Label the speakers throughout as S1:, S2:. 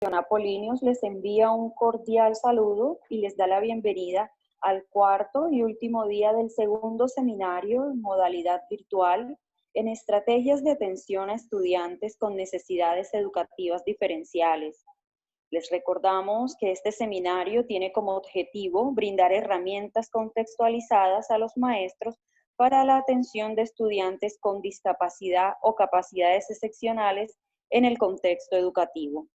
S1: Apolíneos les envía un cordial saludo y les da la bienvenida al cuarto y último día del segundo seminario en modalidad virtual en estrategias de atención a estudiantes con necesidades educativas diferenciales. Les recordamos que este seminario tiene como objetivo brindar herramientas contextualizadas a los maestros para la atención de estudiantes con discapacidad o capacidades excepcionales en el contexto educativo.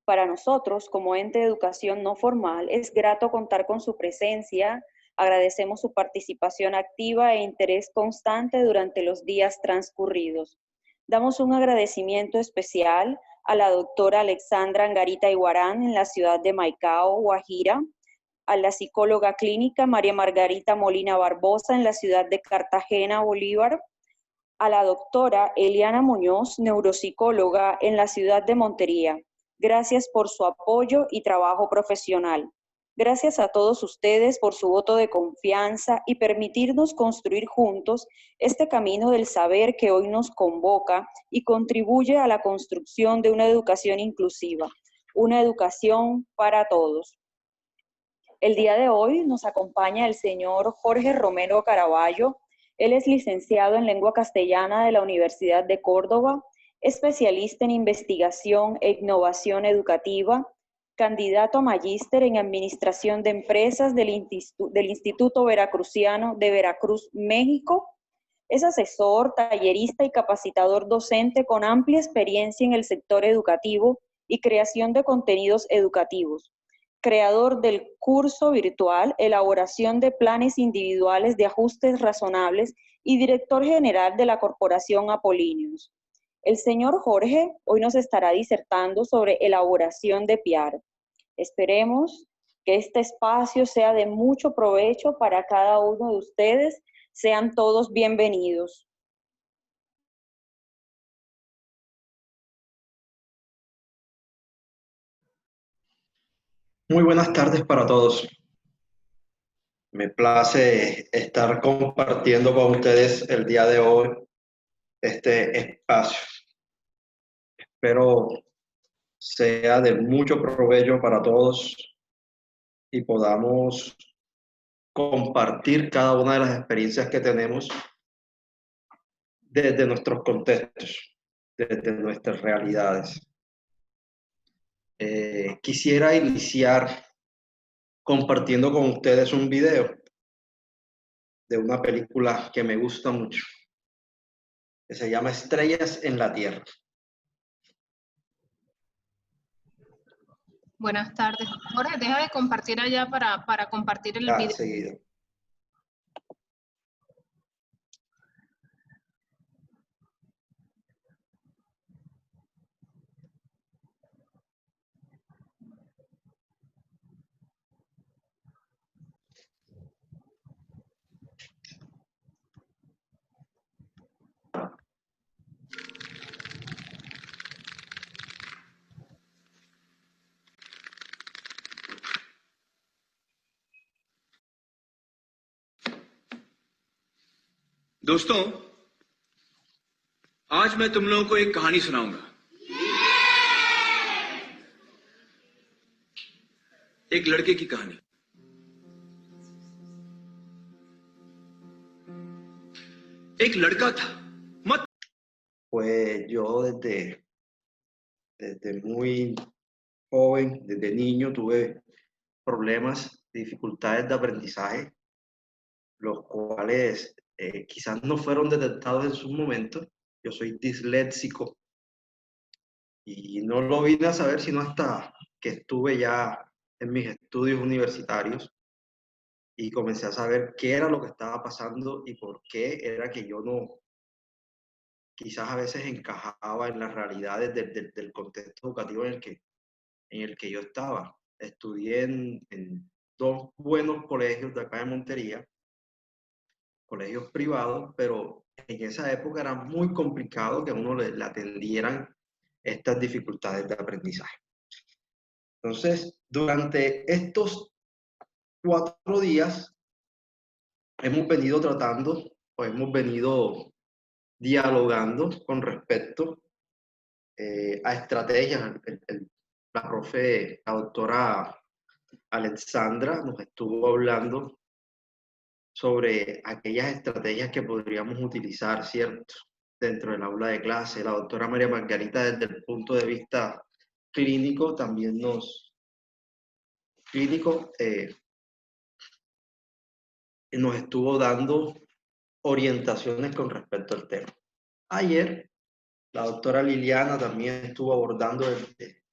S1: Para nosotros, como ente de educación no formal, es grato contar con su presencia. Agradecemos su participación activa e interés constante durante los días transcurridos. Damos un agradecimiento especial a la doctora Alexandra Angarita Iguarán en la ciudad de Maicao, Guajira, a la psicóloga clínica María Margarita Molina Barbosa en la ciudad de Cartagena, Bolívar, a la doctora Eliana Muñoz, neuropsicóloga en la ciudad de Montería. Gracias por su apoyo y trabajo profesional. Gracias a todos ustedes por su voto de confianza y permitirnos construir juntos este camino del saber que hoy nos convoca y contribuye a la construcción de una educación inclusiva, una educación para todos. El día de hoy nos acompaña el señor Jorge Romero Caraballo. Él es licenciado en Lengua Castellana de la Universidad de Córdoba, especialista en investigación e innovación educativa, candidato a magíster en Administración de Empresas del Instituto Veracruziano de Veracruz, México. Es asesor, tallerista y capacitador docente con amplia experiencia en el sector educativo y creación de contenidos educativos. Creador del curso virtual, elaboración de planes individuales de ajustes razonables y director general de la Corporación Apolíneos. El señor Jorge hoy nos estará disertando sobre elaboración de PR. Esperemos que este espacio sea de mucho provecho para cada uno de ustedes. Sean todos bienvenidos.
S2: Muy buenas tardes para todos. Me place estar compartiendo con ustedes el día de hoy este espacio. Espero sea de mucho provecho para todos y podamos compartir cada una de las experiencias que tenemos desde nuestros contextos, desde nuestras realidades. Quisiera iniciar compartiendo con ustedes un video de una película que me gusta mucho, que se llama Estrellas en la Tierra.
S3: Buenas tardes. Jorge, deja de compartir allá para compartir el video.
S2: Seguido.
S4: दोस्तों, आज मैं तुम लोगों को एक कहानी सुनाऊंगा। एक लड़के की कहानी। एक लड़का था।
S2: Pues yo desde muy joven, desde niño, tuve problemas, dificultades de aprendizaje, los cuales quizás no fueron detectados en su momento. Yo soy disléxico y no lo vine a saber sino hasta que estuve ya en mis estudios universitarios y comencé a saber qué era lo que estaba pasando y por qué era que yo no, quizás a veces encajaba en las realidades del contexto educativo en el que yo estaba. Estudié en dos buenos colegios de acá de Montería, colegios privados, pero en esa época era muy complicado que a uno le atendieran estas dificultades de aprendizaje. Entonces, durante estos 4 días hemos venido tratando o hemos venido dialogando con respecto a estrategias. la doctora Alexandra nos estuvo hablando sobre aquellas estrategias que podríamos utilizar, ¿cierto?, dentro del aula de clase. La doctora María Margarita, desde el punto de vista clínico, también nos estuvo dando orientaciones con respecto al tema. Ayer, la doctora Liliana también estuvo abordando desde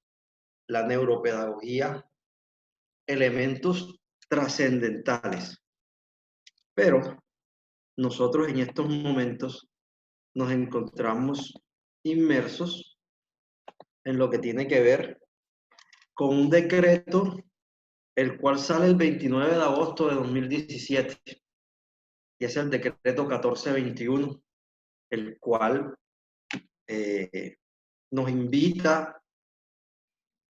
S2: la neuropedagogía elementos trascendentales. Pero nosotros en estos momentos nos encontramos inmersos en lo que tiene que ver con un decreto, el cual sale el 29 de agosto de 2017, y es el decreto 1421, el cual nos invita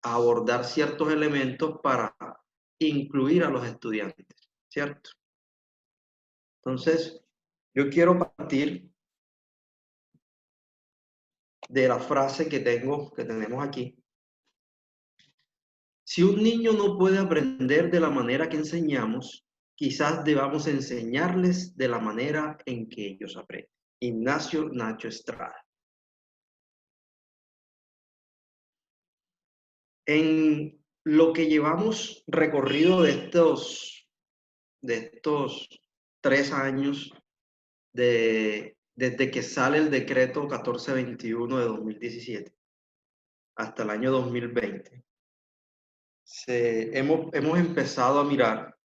S2: a abordar ciertos elementos para incluir a los estudiantes, ¿cierto? Entonces, yo quiero partir de la frase que tenemos aquí. Si un niño no puede aprender de la manera que enseñamos, quizás debamos enseñarles de la manera en que ellos aprenden. Ignacio Nacho Estrada. En lo que llevamos recorrido de estos 3 años, desde que sale el decreto 1421 de 2017 hasta el año 2020, hemos empezado a mirar,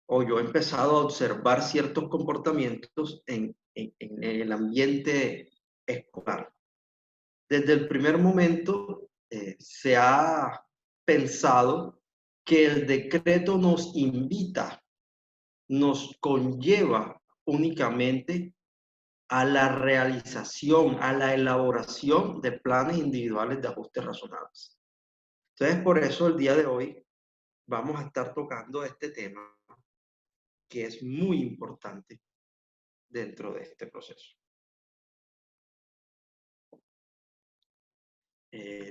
S2: o yo he empezado a observar ciertos comportamientos en el ambiente escolar. Desde el primer momento se ha pensado que el decreto nos invita, nos conlleva únicamente a la realización, a la elaboración de planes individuales de ajustes razonables. Entonces, por eso el día de hoy vamos a estar tocando este tema, que es muy importante dentro de este proceso.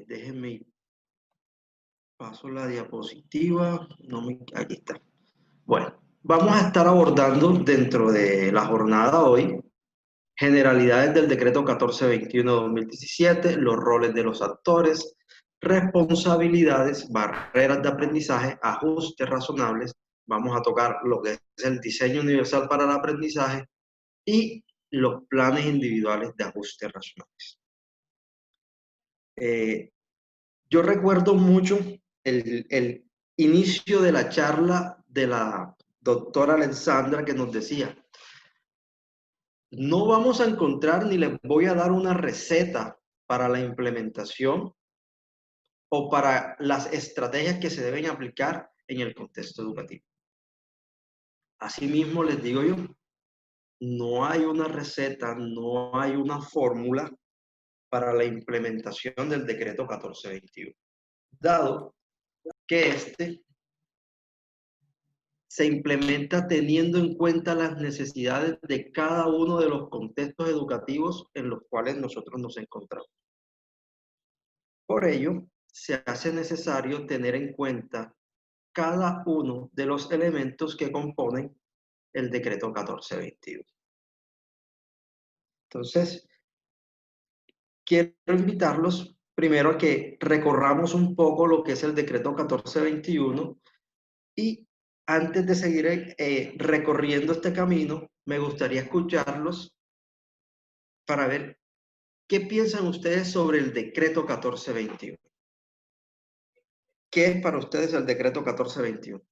S2: Déjenme, paso la diapositiva. Aquí está. Bueno, vamos a estar abordando dentro de la jornada hoy generalidades del decreto 1421 de 2017, los roles de los actores, responsabilidades, barreras de aprendizaje, ajustes razonables. Vamos a tocar lo que es el diseño universal para el aprendizaje y los planes individuales de ajustes razonables. Yo recuerdo mucho el inicio de la charla de la doctora Alexandra, que nos decía: no vamos a encontrar ni les voy a dar una receta para la implementación o para las estrategias que se deben aplicar en el contexto educativo. Asimismo, les digo yo, no hay una receta, no hay una fórmula para la implementación del decreto 1421, dado que este se implementa teniendo en cuenta las necesidades de cada uno de los contextos educativos en los cuales nosotros nos encontramos. Por ello, se hace necesario tener en cuenta cada uno de los elementos que componen el decreto 1421. Entonces, quiero invitarlos primero a que recorramos un poco lo que es el decreto 1421, y antes de seguir recorriendo este camino, me gustaría escucharlos para ver qué piensan ustedes sobre el decreto 1421. ¿Qué es para ustedes el decreto 1421?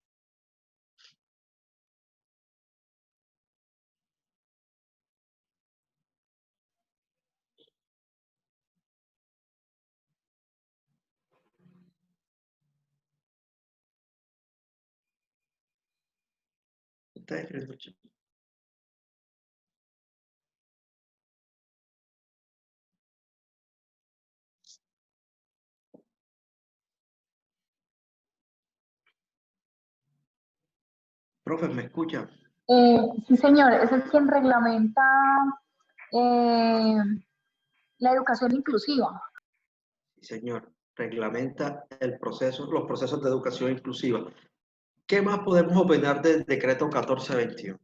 S2: Profe, ¿me escucha?
S5: Sí, señor, ese es quien reglamenta la educación inclusiva.
S2: Sí, señor. reglamenta los procesos de educación inclusiva. ¿Qué más podemos opinar del decreto 1421?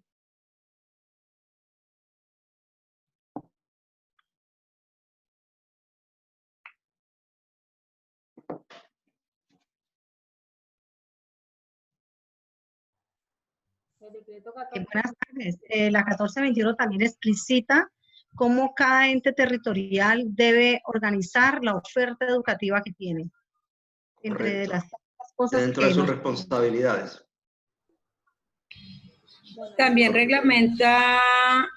S6: El decreto 14. Buenas tardes. La 1421 también explicita cómo cada ente territorial debe organizar la oferta educativa que tiene. Entre
S2: Correcto.
S6: las cosas
S2: dentro
S6: que
S2: de sus responsabilidades.
S7: También reglamenta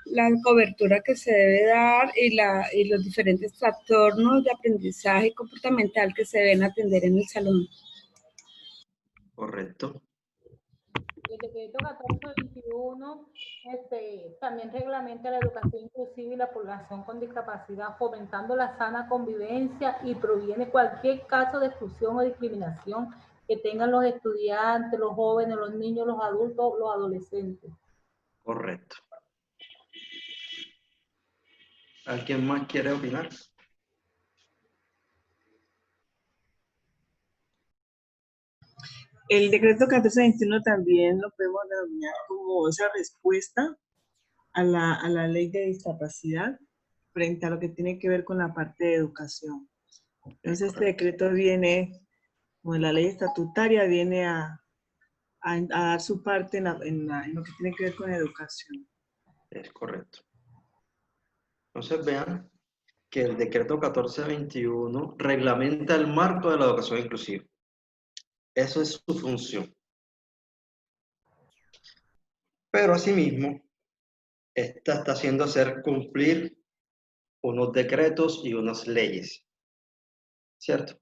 S7: la cobertura que se debe dar y los diferentes trastornos de aprendizaje comportamental que se deben atender en el salón.
S2: Correcto.
S8: El decreto 1421 también reglamenta la educación inclusiva y la población con discapacidad, fomentando la sana convivencia y proviene cualquier caso de exclusión o discriminación que tengan los estudiantes, los jóvenes, los niños, los adultos, los adolescentes.
S2: Correcto. ¿Alguien más quiere opinar?
S9: El decreto 1421 también lo podemos denominar como esa respuesta a la ley de discapacidad frente a lo que tiene que ver con la parte de educación. Entonces este decreto viene, como la ley estatutaria, viene a dar su parte en lo que tiene que ver con educación.
S2: Es correcto. Entonces vean que el decreto 1421 reglamenta el marco de la educación inclusiva. Eso es su función. Pero asimismo, esta está haciendo hacer cumplir unos decretos y unas leyes. ¿Cierto?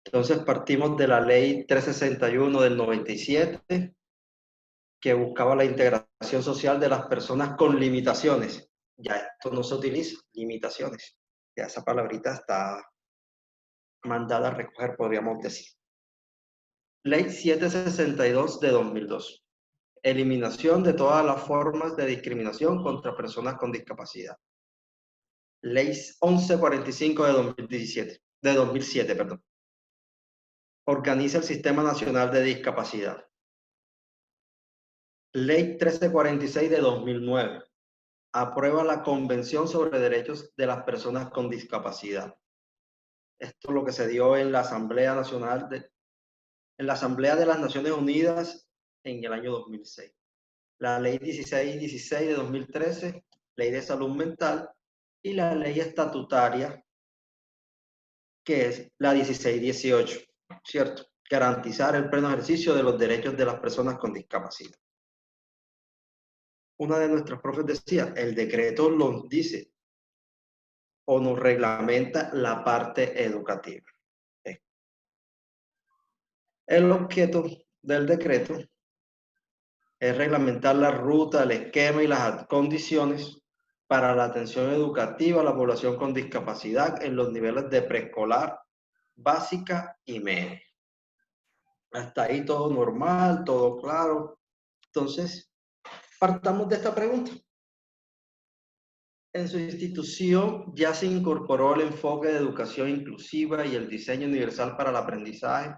S2: Entonces partimos de la ley 361 del 97, que buscaba la integración social de las personas con limitaciones. Ya esto no se utiliza, limitaciones. Ya esa palabrita está mandada a recoger, podríamos decir. Ley 762 de 2002. Eliminación de todas las formas de discriminación contra personas con discapacidad. Ley 1145 de 2007, perdón. Organiza el Sistema Nacional de Discapacidad. Ley 1346 de 2009. Aprueba la Convención sobre Derechos de las Personas con Discapacidad. Esto es lo que se dio en la Asamblea Nacional en la Asamblea de las Naciones Unidas en el año 2006. La Ley 1616 de 2013, Ley de Salud Mental, y la Ley Estatutaria, que es la 1618, ¿cierto? Garantizar el pleno ejercicio de los derechos de las personas con discapacidad. Una de nuestras profes decía, el decreto nos dice o nos reglamenta la parte educativa. El objeto del decreto es reglamentar la ruta, el esquema y las condiciones para la atención educativa a la población con discapacidad en los niveles de preescolar, básica y media. Hasta ahí todo normal, todo claro. Entonces, partamos de esta pregunta. En su institución ya se incorporó el enfoque de educación inclusiva y el diseño universal para el aprendizaje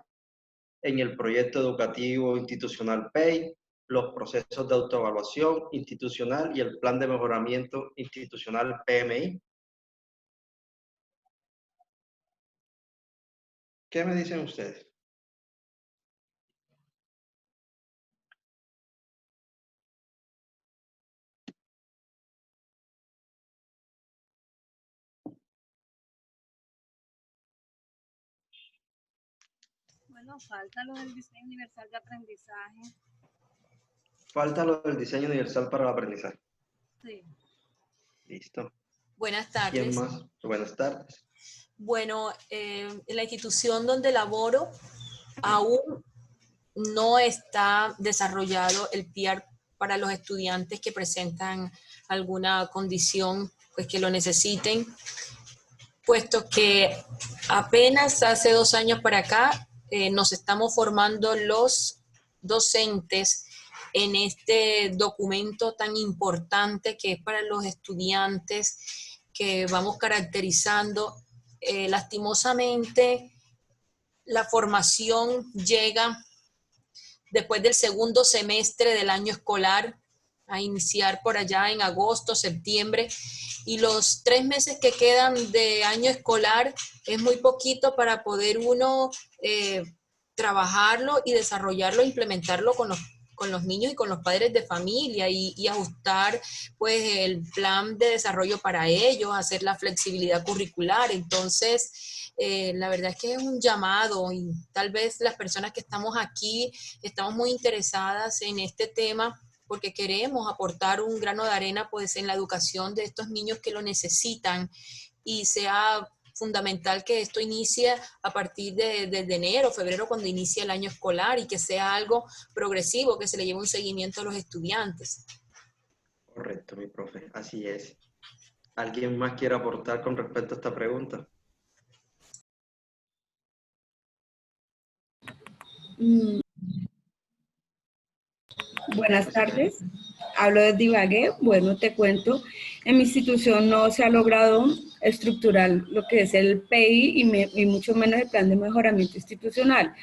S2: en el proyecto educativo institucional PEI, los procesos de autoevaluación institucional y el plan de mejoramiento institucional PMI. ¿Qué me dicen ustedes?
S10: Bueno, falta lo del diseño universal de aprendizaje.
S2: Falta lo del diseño universal para el aprendizaje.
S10: Sí.
S2: Listo.
S11: Buenas tardes.
S2: ¿Quién más? Buenas tardes.
S11: Bueno, en la institución donde laboro aún no está desarrollado el PIAR para los estudiantes que presentan alguna condición pues, que lo necesiten, puesto que apenas hace 2 años para acá nos estamos formando los docentes en este documento tan importante que es para los estudiantes que vamos caracterizando. Lastimosamente, la formación llega después del segundo semestre del año escolar, a iniciar por allá en agosto, septiembre, y los 3 meses que quedan de año escolar es muy poquito para poder uno trabajarlo y desarrollarlo, implementarlo con los niños y con los padres de familia y ajustar pues el plan de desarrollo para ellos, hacer la flexibilidad curricular. Entonces, la verdad es que es un llamado y tal vez las personas que estamos aquí estamos muy interesadas en este tema porque queremos aportar un grano de arena pues en la educación de estos niños que lo necesitan y sea fundamental que esto inicie a partir de enero, febrero, cuando inicie el año escolar y que sea algo progresivo, que se le lleve un seguimiento a los estudiantes.
S2: Correcto, mi profe, así es. ¿Alguien más quiere aportar con respecto a esta pregunta?
S7: Buenas tardes, hablo de Ibagué. Bueno, te cuento, en mi institución no se ha logrado estructurar lo que es el PI y mucho menos el plan de mejoramiento institucional,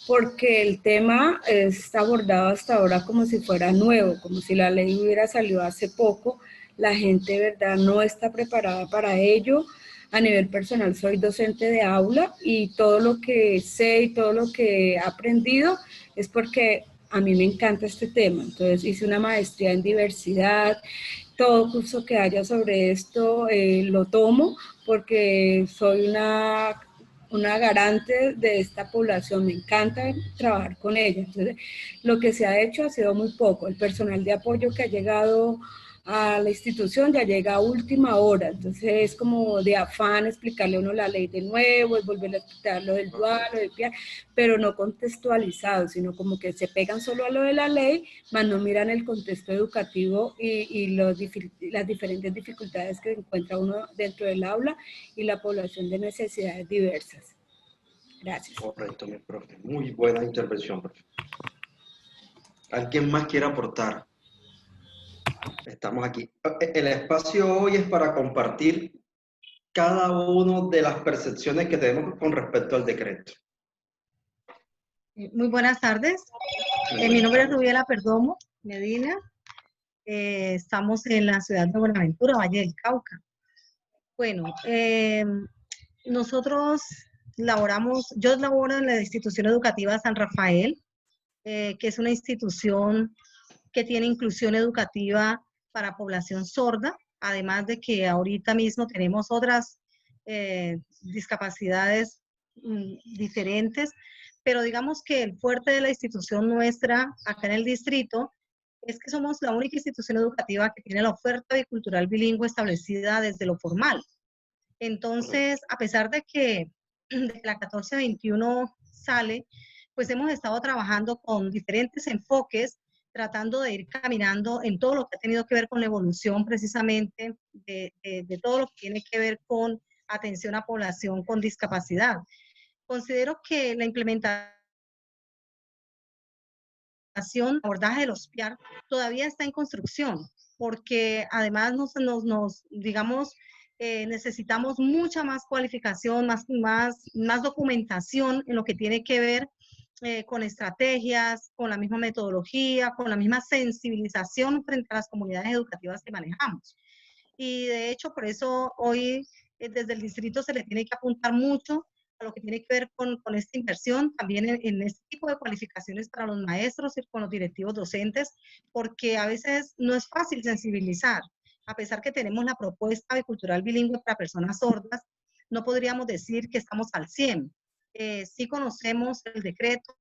S7: porque el tema está abordado hasta ahora como si fuera nuevo, como si la ley hubiera salido hace poco. La gente, ¿verdad?, no está preparada para ello. A nivel personal soy docente de aula y todo lo que sé y todo lo que he aprendido es porque a mí me encanta este tema. Entonces hice una maestría en diversidad, todo curso que haya sobre esto lo tomo porque soy una garante de esta población, me encanta trabajar con ella. Entonces, lo que se ha hecho ha sido muy poco. El personal de apoyo que ha llegado a la institución ya llega a última hora, entonces es como de afán explicarle a uno la ley de nuevo, es volver a explicar lo del dual, lo del PIA, pero no contextualizado, sino como que se pegan solo a lo de la ley, más no miran el contexto educativo y las diferentes dificultades que encuentra uno dentro del aula y la población de necesidades diversas. Gracias.
S2: Correcto, mi profe. Muy buena intervención, profe. ¿Alguien más quiere aportar? Estamos aquí. El espacio hoy es para compartir cada una de las percepciones que tenemos con respecto al decreto.
S6: Muy buenas tardes. Mi nombre es Rubiela Perdomo Medina. Estamos en la ciudad de Buenaventura, Valle del Cauca. Bueno, nosotros yo laboro en la institución educativa San Rafael, que es una institución que tiene inclusión educativa para población sorda, además de que ahorita mismo tenemos otras discapacidades diferentes, pero digamos que el fuerte de la institución nuestra acá en el distrito es que somos la única institución educativa que tiene la oferta bicultural bilingüe establecida desde lo formal. Entonces, a pesar de que la 1421 sale, pues hemos estado trabajando con diferentes enfoques, tratando de ir caminando en todo lo que ha tenido que ver con la evolución precisamente de todo lo que tiene que ver con atención a población con discapacidad. Considero que la implementación, abordaje de los PIAR todavía está en construcción, porque además digamos, necesitamos mucha más cualificación, más documentación en lo que tiene que ver con estrategias, con la misma metodología, con la misma sensibilización frente a las comunidades educativas que manejamos. Y de hecho, por eso hoy desde el distrito se le tiene que apuntar mucho a lo que tiene que ver con esta inversión, también en este tipo de cualificaciones para los maestros y con los directivos docentes, porque a veces no es fácil sensibilizar. A pesar que tenemos la propuesta bicultural bilingüe para personas sordas, no podríamos decir que estamos al 100. Sí conocemos el decreto,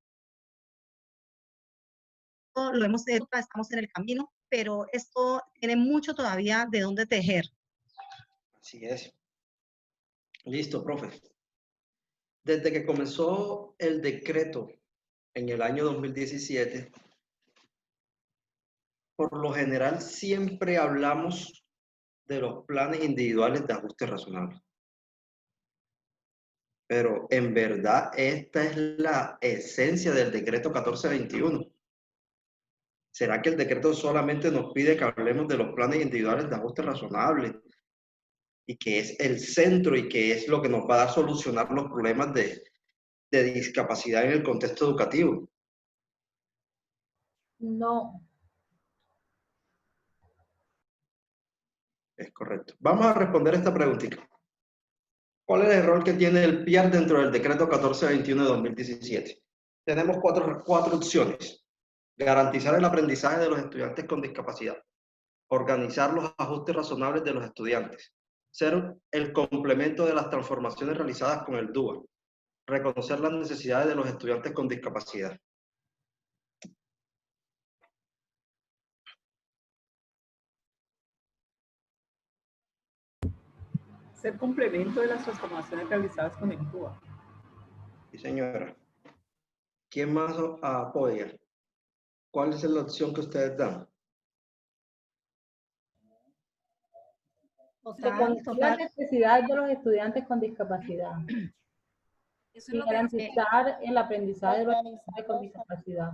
S6: lo hemos hecho, estamos en el camino, pero esto tiene mucho todavía de dónde tejer.
S2: Así es. Listo, profe. Desde que comenzó el decreto en el año 2017, por lo general siempre hablamos de los planes individuales de ajuste razonable. Pero en verdad esta es la esencia del decreto 1421. ¿Será que el decreto solamente nos pide que hablemos de los planes individuales de ajuste razonable y que es el centro y que es lo que nos va a dar solucionar los problemas de de discapacidad en el contexto educativo?
S8: No.
S2: Es correcto. Vamos a responder esta preguntita. ¿Cuál es el rol que tiene el PIAR dentro del decreto 1421 de 2017? Tenemos cuatro opciones. Garantizar el aprendizaje de los estudiantes con discapacidad. Organizar los ajustes razonables de los estudiantes. Ser el complemento de las transformaciones realizadas con el DUA. Reconocer las necesidades de los estudiantes con discapacidad.
S12: Ser complemento de las transformaciones realizadas con el DUA.
S2: Sí, señora. ¿Quién más apoya? ¿Cuál es la opción que ustedes dan?
S8: Reconocer las necesidades de los estudiantes con discapacidad.
S10: Eso
S8: Y
S10: es lo que
S8: garantizar el aprendizaje de los estudiantes con discapacidad.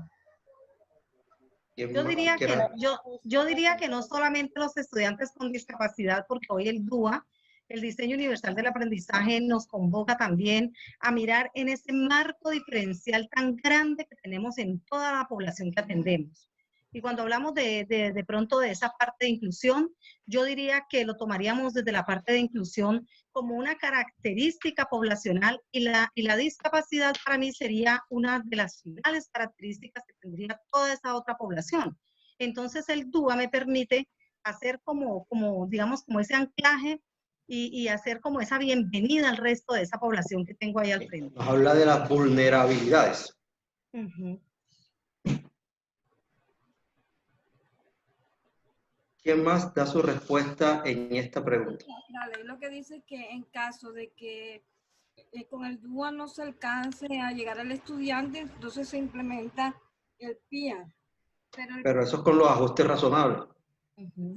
S6: Yo diría que no solamente los estudiantes con discapacidad, porque hoy el DUA, el Diseño Universal del Aprendizaje, nos convoca también a mirar en ese marco diferencial tan grande que tenemos en toda la población que atendemos. Y cuando hablamos de pronto de esa parte de inclusión, yo diría que lo tomaríamos desde la parte de inclusión como una característica poblacional y la discapacidad para mí sería una de las finales características que tendría toda esa otra población. Entonces el DUA me permite hacer digamos, como ese anclaje y hacer como esa bienvenida al resto de esa población que tengo ahí al frente.
S2: Nos habla de las vulnerabilidades. ¿Quién más da su respuesta en esta pregunta?
S10: La ley lo que dice es que en caso de que con el DUA no se alcance a llegar al estudiante, entonces se implementa el PIAR.
S2: Pero eso es con los ajustes razonables.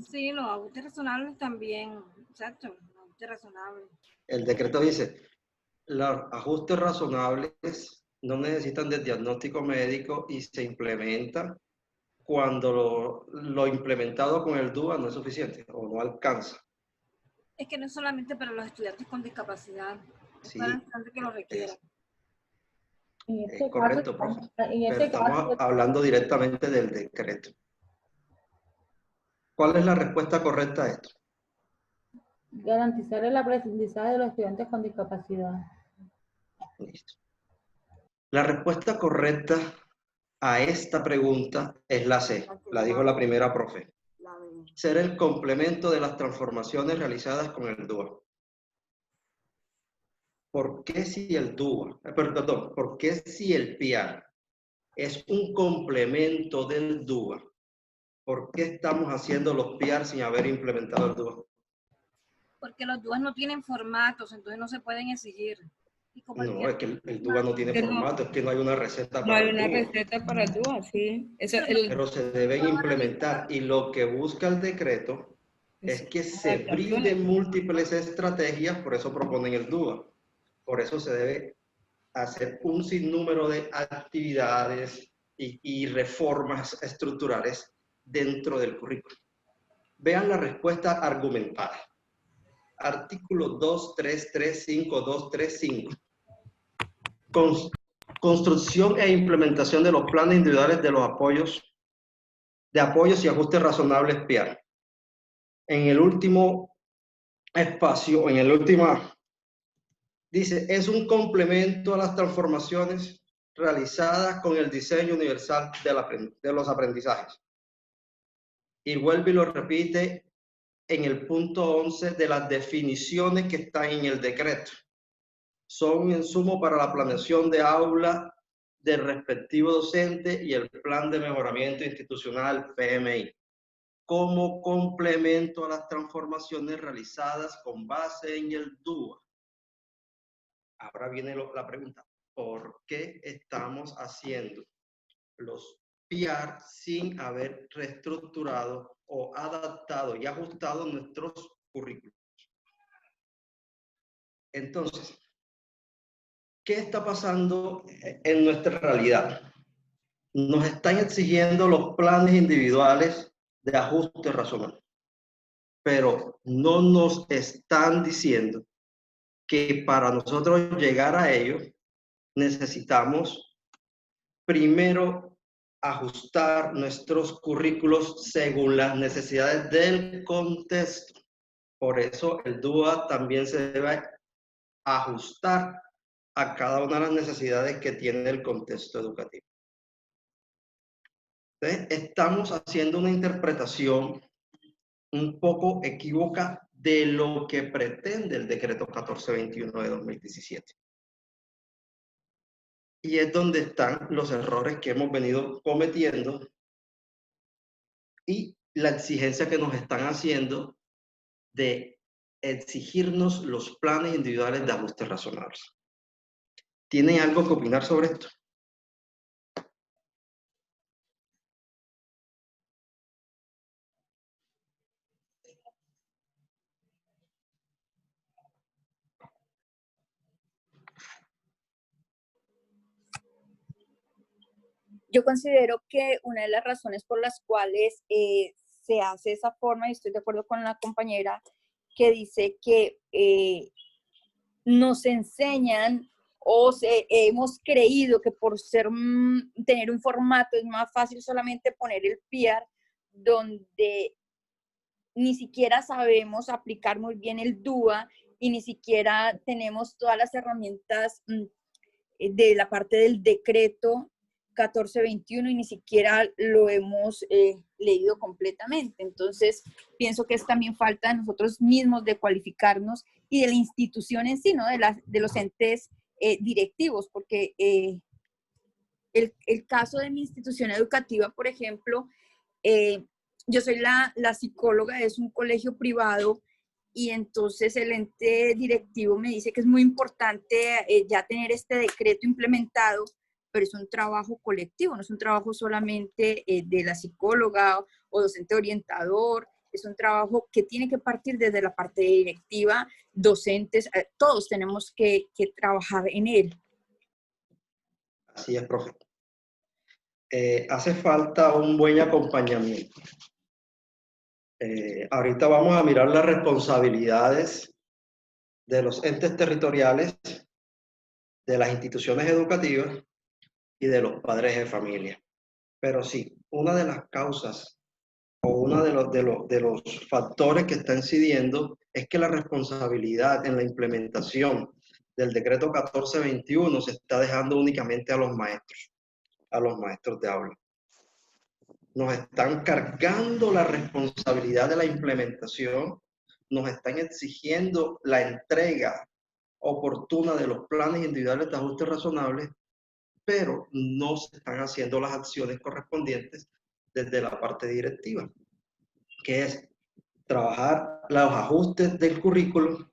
S10: Sí, los ajustes razonables también, exacto, los ajustes razonables.
S2: El decreto dice, los ajustes razonables no necesitan de diagnóstico médico y se implementan cuando lo implementado con el DUA no es suficiente o no alcanza.
S10: Es que no es solamente para los estudiantes con discapacidad, es
S2: Sí,
S10: para los estudiantes que lo requieran.
S2: Es correcto, profe. Pero estamos hablando directamente del decreto. ¿Cuál es la respuesta correcta a esto?
S8: Garantizar el aprendizaje de los estudiantes con discapacidad.
S2: Listo. La respuesta correcta a esta pregunta es la C, la dijo la primera profe. Ser el complemento de las transformaciones realizadas con el DUA. ¿Por qué si el DUA, perdón, por qué si el PIAR es un complemento del DUA? ¿Por qué estamos haciendo los PIAR sin haber implementado el DUA?
S10: Porque los DUA no tienen formatos, entonces no se pueden exigir.
S2: No, es que el DUA no tiene formato, es que no hay una receta para el DUA.
S7: No hay una receta para el DUA, sí.
S2: Pero se deben implementar y lo que busca el decreto es que se brinden múltiples estrategias, por eso proponen el DUA. Por eso se debe hacer un sinnúmero de actividades y reformas estructurales dentro del currículo. Vean la respuesta argumentada. Artículo 2335235. Construcción e implementación de los planes individuales de los apoyos y ajustes razonables PIAR. En el último espacio, dice, es un complemento a las transformaciones realizadas con el diseño universal de los aprendizajes. Y vuelve y lo repite en el punto 11 de las definiciones que están en el decreto. Son insumo para la planeación de aula del respectivo docente y el plan de mejoramiento institucional PMI, como complemento a las transformaciones realizadas con base en el DUA. Ahora viene la pregunta, ¿por qué estamos haciendo los PIAR sin haber reestructurado o adaptado y ajustado nuestros currículos? Entonces, ¿qué está pasando en nuestra realidad? Nos están exigiendo los planes individuales de ajuste razonable, pero no nos están diciendo que para nosotros llegar a ellos necesitamos primero ajustar nuestros currículos según las necesidades del contexto. Por eso el DUA también se debe ajustar a cada una de las necesidades que tiene el contexto educativo. Entonces, estamos haciendo una interpretación un poco equívoca de lo que pretende el decreto 1421 de 2017. Y es donde están los errores que hemos venido cometiendo y la exigencia que nos están haciendo de exigirnos los planes individuales de ajustes razonables. ¿Tienen algo que opinar sobre esto?
S13: Yo considero que una de las razones por las cuales se hace esa forma, y estoy de acuerdo con la compañera que dice que nos enseñan o hemos creído que por tener un formato es más fácil solamente poner el PIAR, donde ni siquiera sabemos aplicar muy bien el DUA y ni siquiera tenemos todas las herramientas de la parte del decreto 1421 y ni siquiera lo hemos leído completamente. Entonces, pienso que es también falta de nosotros mismos de cualificarnos y de la institución en sí, ¿no? De los entes directivos, porque el caso de mi institución educativa, por ejemplo, yo soy la psicóloga, es un colegio privado, y entonces el ente directivo me dice que es muy importante ya tener este decreto implementado, pero es un trabajo colectivo, no es un trabajo solamente de la psicóloga o docente orientador, es un trabajo que tiene que partir desde la parte directiva, docentes, todos tenemos que trabajar en él.
S2: Así es, profe. Hace falta un buen acompañamiento. Ahorita vamos a mirar las responsabilidades de los entes territoriales, de las instituciones educativas y de los padres de familia. Pero sí, una de las causas o uno de los factores que está incidiendo es que la responsabilidad en la implementación del decreto 1421 se está dejando únicamente a los maestros de aula. Nos están cargando la responsabilidad de la implementación, nos están exigiendo la entrega oportuna de los planes individuales de ajuste razonable, pero no se están haciendo las acciones correspondientes desde la parte directiva, que es trabajar los ajustes del currículo,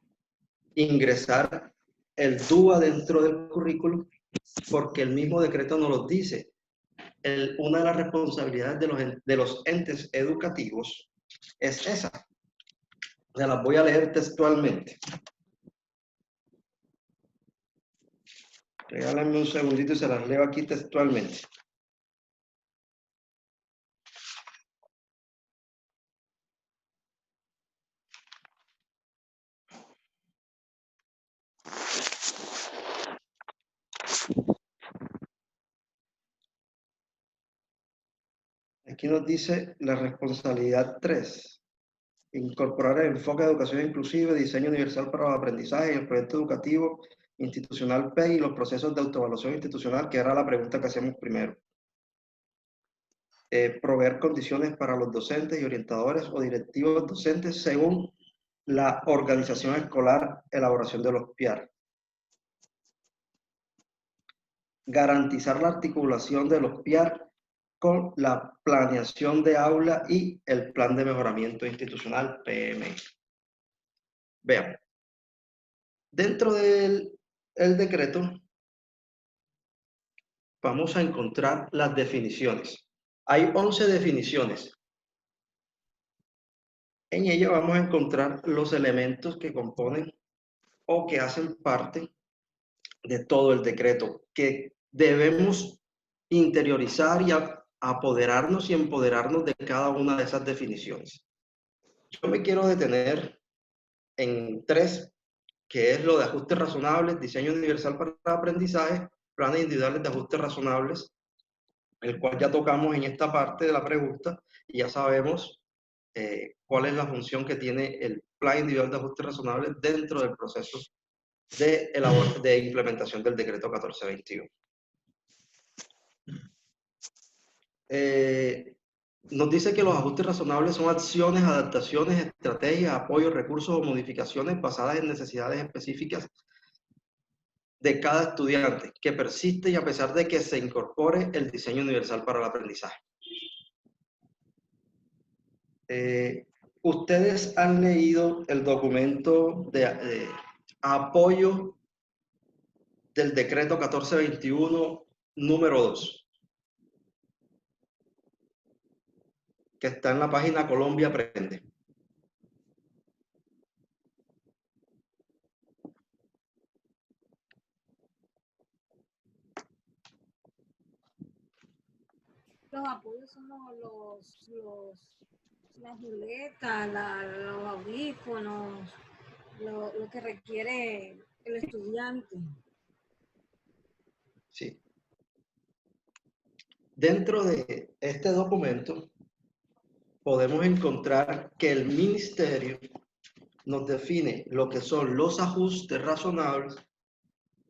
S2: ingresar el DUA dentro del currículo, porque el mismo decreto nos lo dice. Una de las responsabilidades de los entes educativos es esa. Se las voy a leer textualmente. Regálenme un segundito y se las leo aquí textualmente. Aquí nos dice la responsabilidad 3. Incorporar el enfoque de educación inclusiva, diseño universal para los aprendizajes en el proyecto educativo institucional PEI y los procesos de autoevaluación institucional, que era la pregunta que hacíamos primero. Proveer condiciones para los docentes y orientadores o directivos docentes según la organización escolar, elaboración de los PIAR. Garantizar la articulación de los PIAR con la planeación de aula y el plan de mejoramiento institucional, PMI. Vean, dentro del decreto vamos a encontrar las definiciones. Hay 11 definiciones. En ella vamos a encontrar los elementos que componen o que hacen parte de todo el decreto, que debemos interiorizar y apoderarnos y empoderarnos de cada una de esas definiciones. Yo me quiero detener en 3, que es lo de ajustes razonables, diseño universal para el aprendizaje planes individuales de ajustes razonables, el cual ya tocamos en esta parte de la pregunta y ya sabemos cuál es la función que tiene el plan individual de ajustes razonables dentro del proceso de implementación del decreto 1421. Nos dice que los ajustes razonables son acciones, adaptaciones, estrategias, apoyos, recursos o modificaciones basadas en necesidades específicas de cada estudiante, que persiste y a pesar de que se incorpore el diseño universal para el aprendizaje. Ustedes han leído el documento de apoyo del decreto 1421, número 2. Que está en la página Colombia Aprende.
S10: Los apoyos son las muletas, los audífonos, lo que requiere el estudiante.
S2: Sí. Dentro de este documento podemos encontrar que el ministerio nos define lo que son los ajustes razonables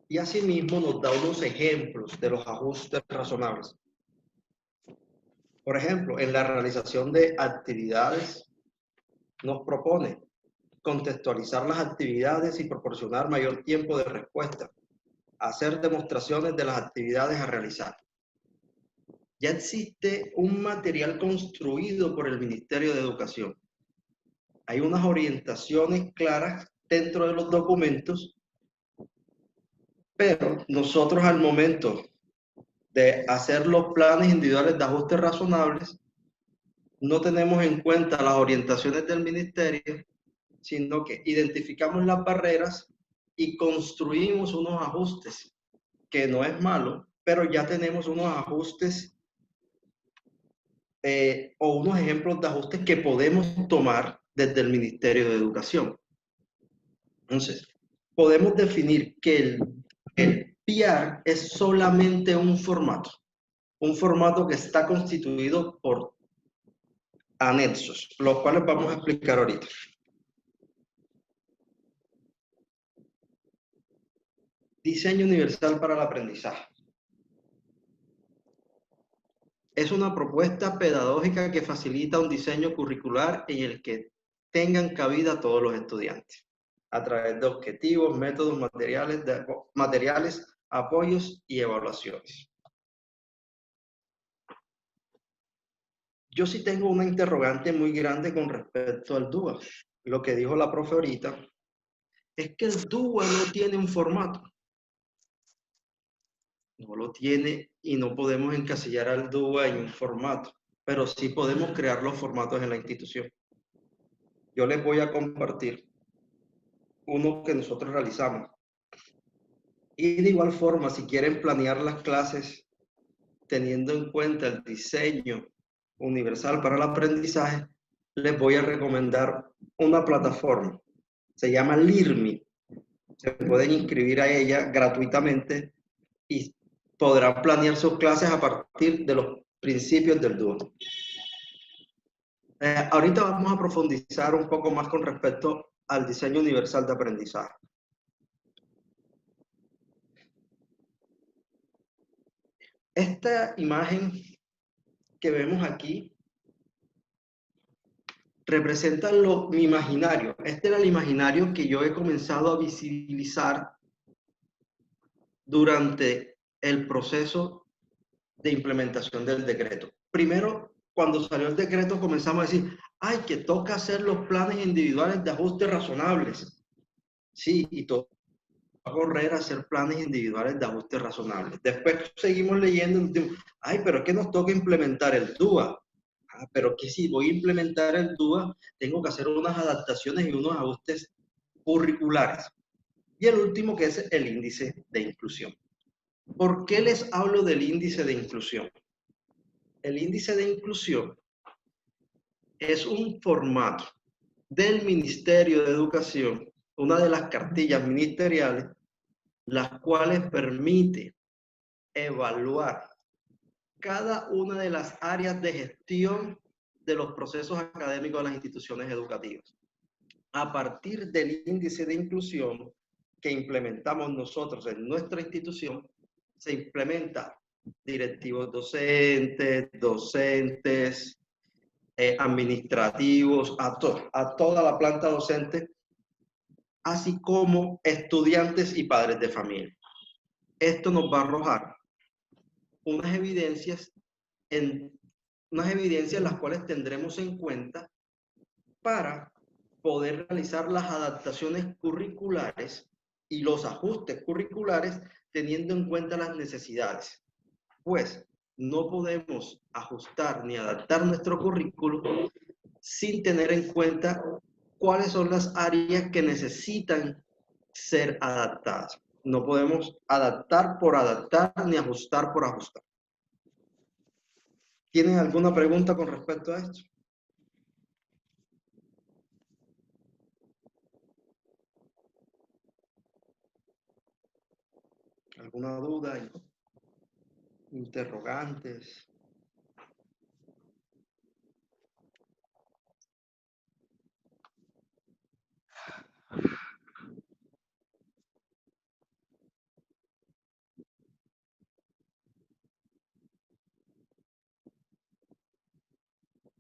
S2: y asimismo nos da unos ejemplos de los ajustes razonables. Por ejemplo, en la realización de actividades nos propone contextualizar las actividades y proporcionar mayor tiempo de respuesta, hacer demostraciones de las actividades a realizar. Ya existe un material construido por el Ministerio de Educación. Hay unas orientaciones claras dentro de los documentos, pero nosotros al momento de hacer los planes individuales de ajustes razonables, no tenemos en cuenta las orientaciones del Ministerio, sino que identificamos las barreras y construimos unos ajustes, que no es malo, pero ya tenemos unos ajustes o unos ejemplos de ajustes que podemos tomar desde el Ministerio de Educación. Entonces, podemos definir que el PIAR es solamente un formato que está constituido por anexos, los cuales vamos a explicar ahorita. Diseño universal para el aprendizaje. Es una propuesta pedagógica que facilita un diseño curricular en el que tengan cabida todos los estudiantes, a través de objetivos, métodos, materiales, apoyos y evaluaciones. Yo sí tengo una interrogante muy grande con respecto al DUA. Lo que dijo la profe ahorita es que el DUA no tiene un formato. No lo tiene y no podemos encasillar al DUA en un formato, pero sí podemos crear los formatos en la institución. Yo les voy a compartir uno que nosotros realizamos. Y de igual forma, si quieren planear las clases teniendo en cuenta el diseño universal para el aprendizaje, les voy a recomendar una plataforma. Se llama LIRMI. Se pueden inscribir a ella gratuitamente y podrán planear sus clases a partir de los principios del DUA. Ahorita vamos a profundizar un poco más con respecto al diseño universal de aprendizaje. Esta imagen que vemos aquí representa mi imaginario. Este era el imaginario que yo he comenzado a visibilizar durante el proceso de implementación del decreto. Primero, cuando salió el decreto, comenzamos a decir, ay, que toca hacer los planes individuales de ajustes razonables. Sí, y toca correr a hacer planes individuales de ajustes razonables. Después seguimos leyendo, y decimos, ay, pero es que nos toca implementar el DUA. Ah, pero que si voy a implementar el DUA, tengo que hacer unas adaptaciones y unos ajustes curriculares. Y el último, que es el índice de inclusión. ¿Por qué les hablo del índice de inclusión? El índice de inclusión es un formato del Ministerio de Educación, una de las cartillas ministeriales, las cuales permite evaluar cada una de las áreas de gestión de los procesos académicos de las instituciones educativas. A partir del índice de inclusión que implementamos nosotros en nuestra institución, se implementa directivos docentes, administrativos, a toda la planta docente, así como estudiantes y padres de familia. Esto nos va a arrojar unas evidencias las cuales tendremos en cuenta para poder realizar las adaptaciones curriculares y los ajustes curriculares teniendo en cuenta las necesidades. Pues no podemos ajustar ni adaptar nuestro currículo sin tener en cuenta cuáles son las áreas que necesitan ser adaptadas. No podemos adaptar por adaptar ni ajustar por ajustar. ¿Tienen alguna pregunta con respecto a esto? ¿Alguna duda? ¿Interrogantes?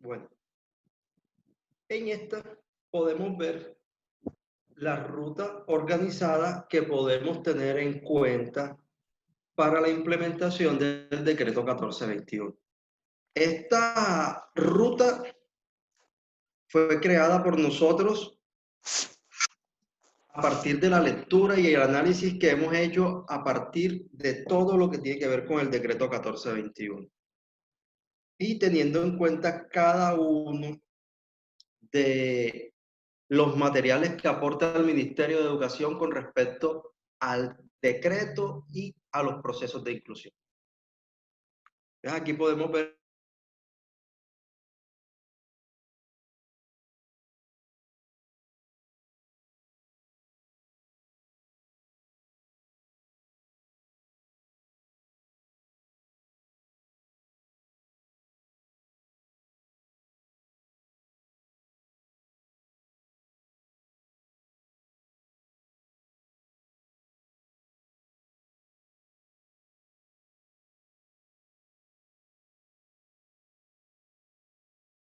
S2: Bueno, en esta podemos ver la ruta organizada que podemos tener en cuenta para la implementación del decreto 1421. Esta ruta fue creada por nosotros a partir de la lectura y el análisis que hemos hecho a partir de todo lo que tiene que ver con el decreto 1421. Y teniendo en cuenta cada uno de los materiales que aporta el Ministerio de Educación con respecto al decreto y a los procesos de inclusión. Aquí podemos ver